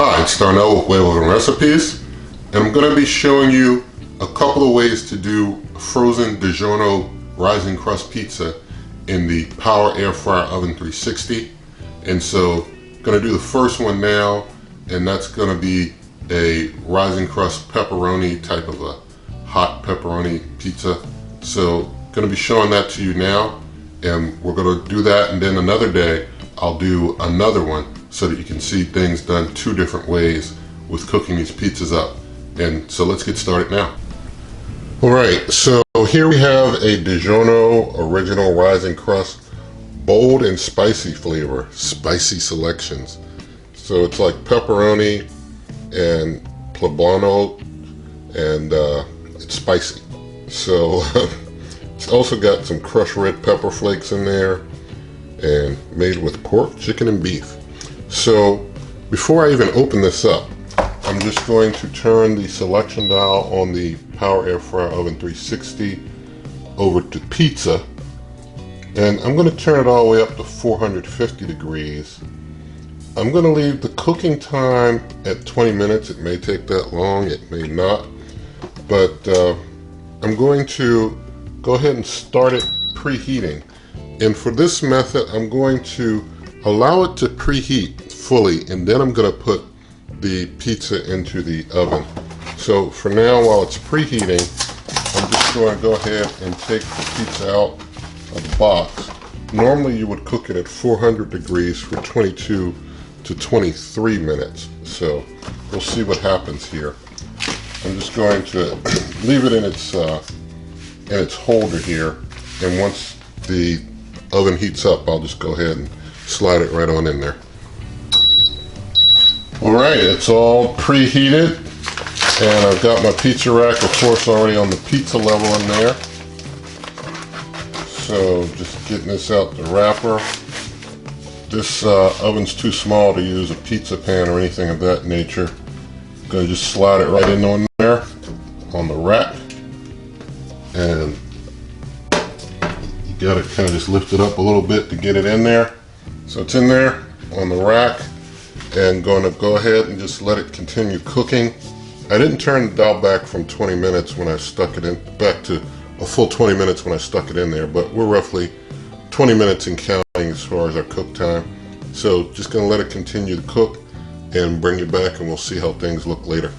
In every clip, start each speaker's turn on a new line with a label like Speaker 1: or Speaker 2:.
Speaker 1: Hi, it's Darnell with Breville Recipes, and I'm going to be showing you a couple of ways to do frozen Digiorno Rising Crust Pizza in the Power Air Fryer Oven 360. And so I'm going to do the first one now, and that's going to be a Rising Crust pepperoni type of a hot pepperoni pizza. So I'm going to be showing that to you now, and we're going to do that, and then another day I'll do another one so that you can see things done two different ways with cooking these pizzas up. And so let's get started now. Alright, so here we have a Digiorno Original Rising Crust bold and spicy flavor, spicy selections. So it's like pepperoni and poblano, and it's spicy. So it's also got some crushed red pepper flakes in there, and made with pork, chicken, and beef. So before I even open this up, I'm just going to turn the selection dial on the Power Air Fryer Oven 360 over to pizza, and I'm going to turn it all the way up to 450 degrees. I'm going to leave the cooking time at 20 minutes. It may take that long, it may not, but I'm going to go ahead and start it preheating. And for this method, I'm going to allow it to preheat fully, and then I'm going to put the pizza into the oven. So for now, while it's preheating, I'm just going to go ahead and take the pizza out of the box. Normally you would cook it at 400 degrees for 22 to 23 minutes. So we'll see what happens here. I'm just going to leave it in its holder here, and once the oven heats up, I'll just go ahead and slide it right on in there. Alright, it's all preheated, and I've got my pizza rack, of course, already on the pizza level in there. So just getting this out the wrapper. This oven's too small to use a pizza pan or anything of that nature. I'm going to just slide it right in on there on the rack, and you got to kind of just lift it up a little bit to get it in there. So it's in there on the rack, and going to go ahead and just let it continue cooking. I didn't turn the dial back from 20 minutes when I stuck it in, back to a full 20 minutes when I stuck it in there, but we're roughly 20 minutes and counting as far as our cook time. So just going to let it continue to cook and bring it back, and we'll see how things look later.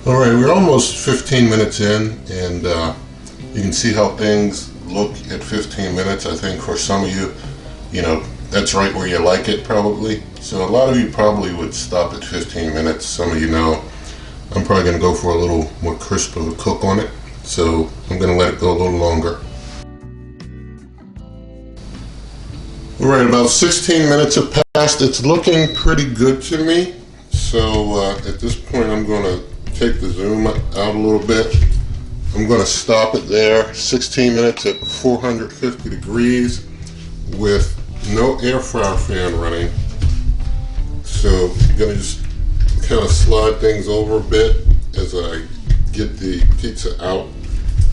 Speaker 1: Alright, we're almost 15 minutes in, and you can see how things look at 15 minutes. I think for some of you, that's right where you like it probably. So a lot of you probably would stop at 15 minutes. Some of you know I'm probably going to go for a little more crisp of a cook on it. So I'm going to let it go a little longer. Alright, about 16 minutes have passed. It's looking pretty good to me. So at this point I'm going to take the zoom out a little bit. I'm going to stop it there. 16 minutes at 450 degrees with no air fryer fan running. So I'm going to just kind of slide things over a bit as I get the pizza out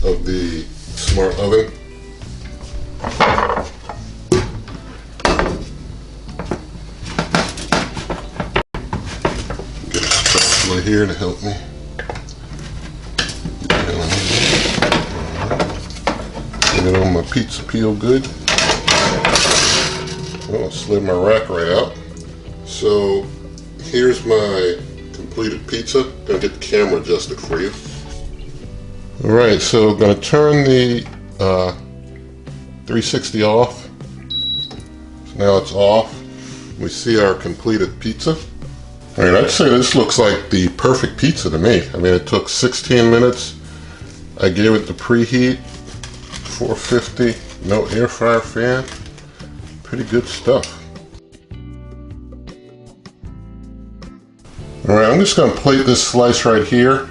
Speaker 1: of the smart oven. Get a spatula here to help me. Get it on my pizza peel good. Well, I slid my rack right out. So here's my completed pizza. Gonna get the camera adjusted for you. Alright, so I'm gonna turn the 360 off. So now it's off. We see our completed pizza. Alright, I'd say this looks like the perfect pizza to me. I mean, it took 16 minutes. I gave it the preheat. 450, no air fryer fan. Pretty good stuff. Alright, I'm just going to plate this slice right here.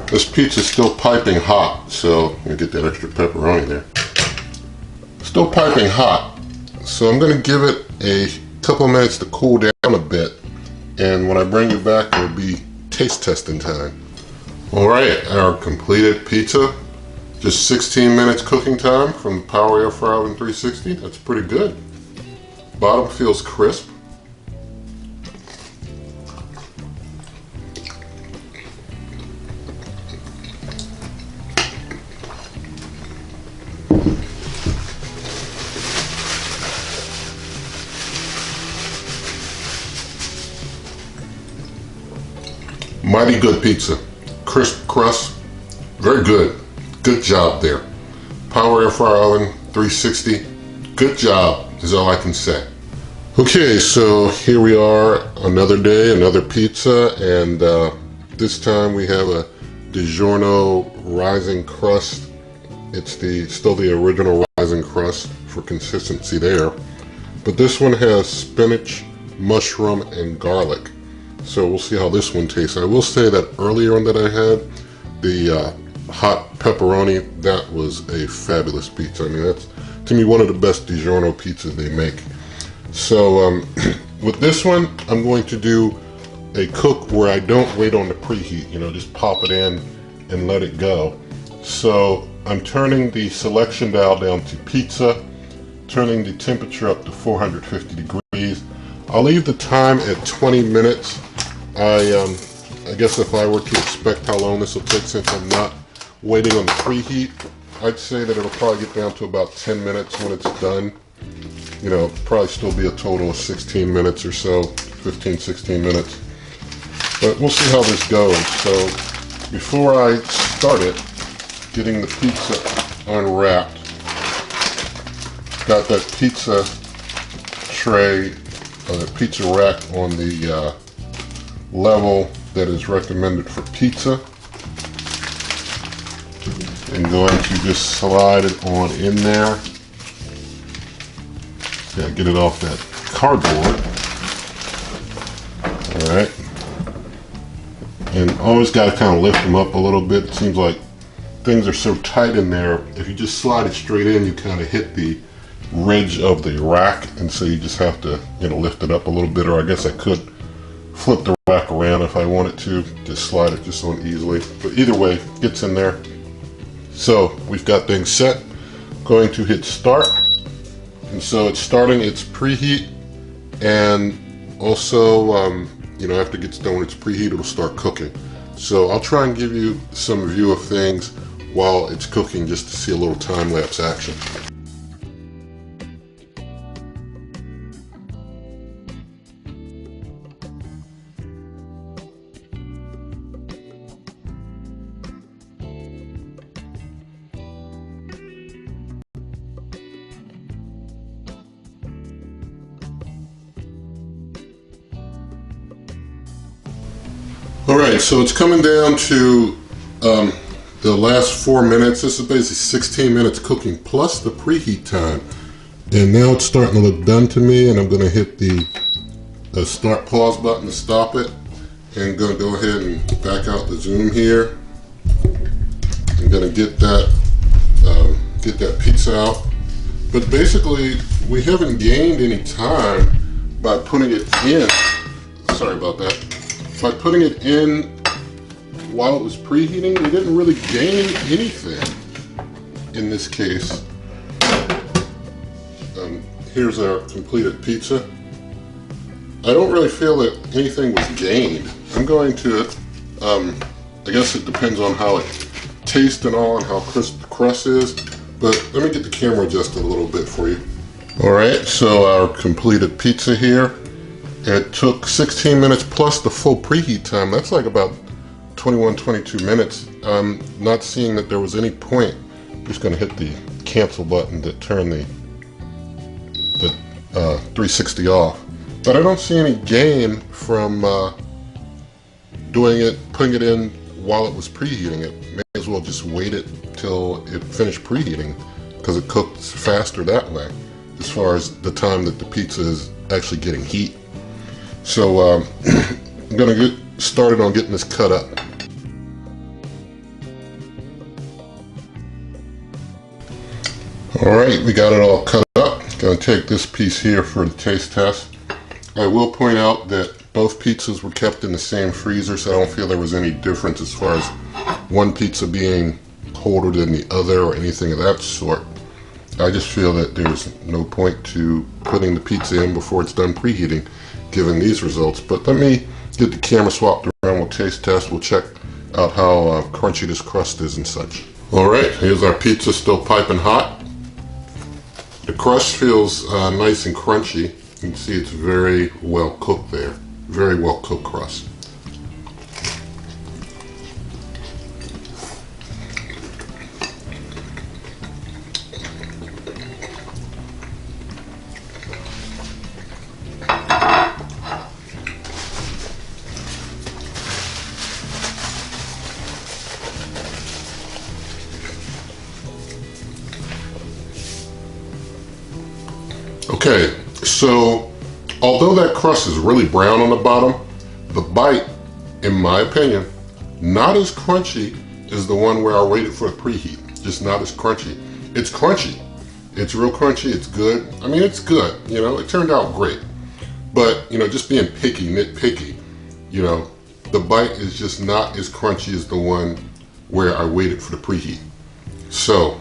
Speaker 1: This pizza's still piping hot, so you get that extra pepperoni there. Still piping hot, so I'm going to give it a couple of minutes to cool down a bit, and when I bring it back, it'll be taste testing time. Alright, our completed pizza. Just 16 minutes cooking time from the Power Air Fryer Oven 360. That's pretty good. Bottom feels crisp. Mighty good pizza. Crisp crust. Very good. Good job there. Power Air Fryer Oven 360. Good job is all I can say. Okay, so here we are, another day, another pizza, and this time we have a Digiorno Rising Crust. It's still the original Rising Crust for consistency there. But this one has spinach, mushroom, and garlic. So we'll see how this one tastes. I will say that earlier on that I had the hot pepperoni, that was a fabulous pizza. I mean, that's to me one of the best Digiorno pizzas they make. So with this one, I'm going to do a cook where I don't wait on the preheat, just pop it in and let it go. So I'm turning the selection dial down to pizza, turning the temperature up to 450 degrees. I'll leave the time at 20 minutes. I guess if I were to expect how long this will take, since I'm not waiting on the preheat, I'd say that it'll probably get down to about 10 minutes when it's done. Probably still be a total of 16 minutes or so, 15, 16 minutes. But we'll see how this goes. So before I start it, getting the pizza unwrapped, got that pizza tray, the pizza rack on the level that is recommended for pizza, and going to just slide it on in there. Yeah, get it off that cardboard. Alright, and always got to kind of lift them up a little bit. It seems like things are so tight in there, if you just slide it straight in, you kind of hit the ridge of the rack, and so you just have to lift it up a little bit, or I guess I could flip the rack around if I wanted to, just slide it just on easily, but either way, it gets in there. So we've got things set, going to hit start, and so it's starting its preheat, and also after it gets done with its preheat, it'll start cooking. So I'll try and give you some view of things while it's cooking, just to see a little time-lapse action. Alright, so it's coming down to the last 4 minutes. This is basically 16 minutes cooking plus the preheat time. And now it's starting to look done to me, and I'm going to hit the start pause button to stop it. And I'm going to go ahead and back out the zoom here. I'm going to get that pizza out. But basically, we haven't gained any time by putting it in. Sorry about that. By putting it in while it was preheating, we didn't really gain anything in this case. Here's our completed pizza. I don't really feel that anything was gained. I'm going to, I guess it depends on how it tastes and all, and how crisp the crust is, but let me get the camera adjusted a little bit for you. Alright, so our completed pizza here. It took 16 minutes plus the full preheat time. That's like about 21, 22 minutes. I'm not seeing that there was any point. I'm just going to hit the cancel button to turn the 360 off. But I don't see any gain from putting it in while it was preheating it. May as well just wait it till it finished preheating, because it cooks faster that way, as far as the time that the pizza is actually getting heat. So I'm going to get started on getting this cut up. Alright, we got it all cut up. Going to take this piece here for the taste test. I will point out that both pizzas were kept in the same freezer, so I don't feel there was any difference as far as one pizza being colder than the other or anything of that sort. I just feel that there's no point to putting the pizza in before it's done preheating, given these results. But let me get the camera swapped around, we'll taste test, we'll check out how crunchy this crust is and such. Alright, here's our pizza, still piping hot. The crust feels nice and crunchy. You can see it's very well cooked there. Very well cooked crust. Okay, so although that crust is really brown on the bottom, the bite, in my opinion, not as crunchy as the one where I waited for the preheat. Just not as crunchy. It's crunchy. It's real crunchy. It's good. I mean, it's good. You know, it turned out great. But, you know, just being picky, nitpicky, you know, the bite is just not as crunchy as the one where I waited for the preheat. So,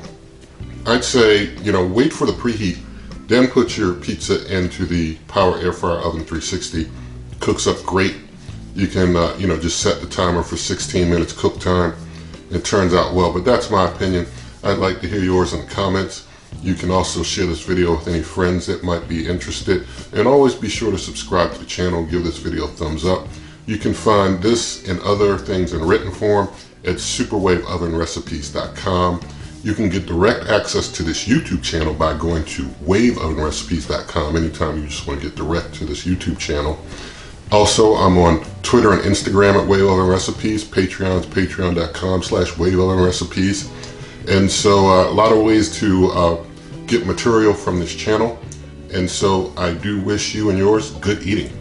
Speaker 1: I'd say, you know, wait for the preheat. Then put your pizza into the Power Air Fryer Oven 360. Cooks up great. You can, you know, just set the timer for 16 minutes cook time. It turns out well, but that's my opinion. I'd like to hear yours in the comments. You can also share this video with any friends that might be interested. And always be sure to subscribe to the channel and give this video a thumbs up. You can find this and other things in written form at superwaveovenrecipes.com. You can get direct access to this YouTube channel by going to waveovenrecipes.com anytime you just want to get direct to this YouTube channel. Also, I'm on Twitter and Instagram at Wave Oven Recipes. Patreon is patreon.com/waveovenrecipes. And so a lot of ways to get material from this channel. And so I do wish you and yours good eating.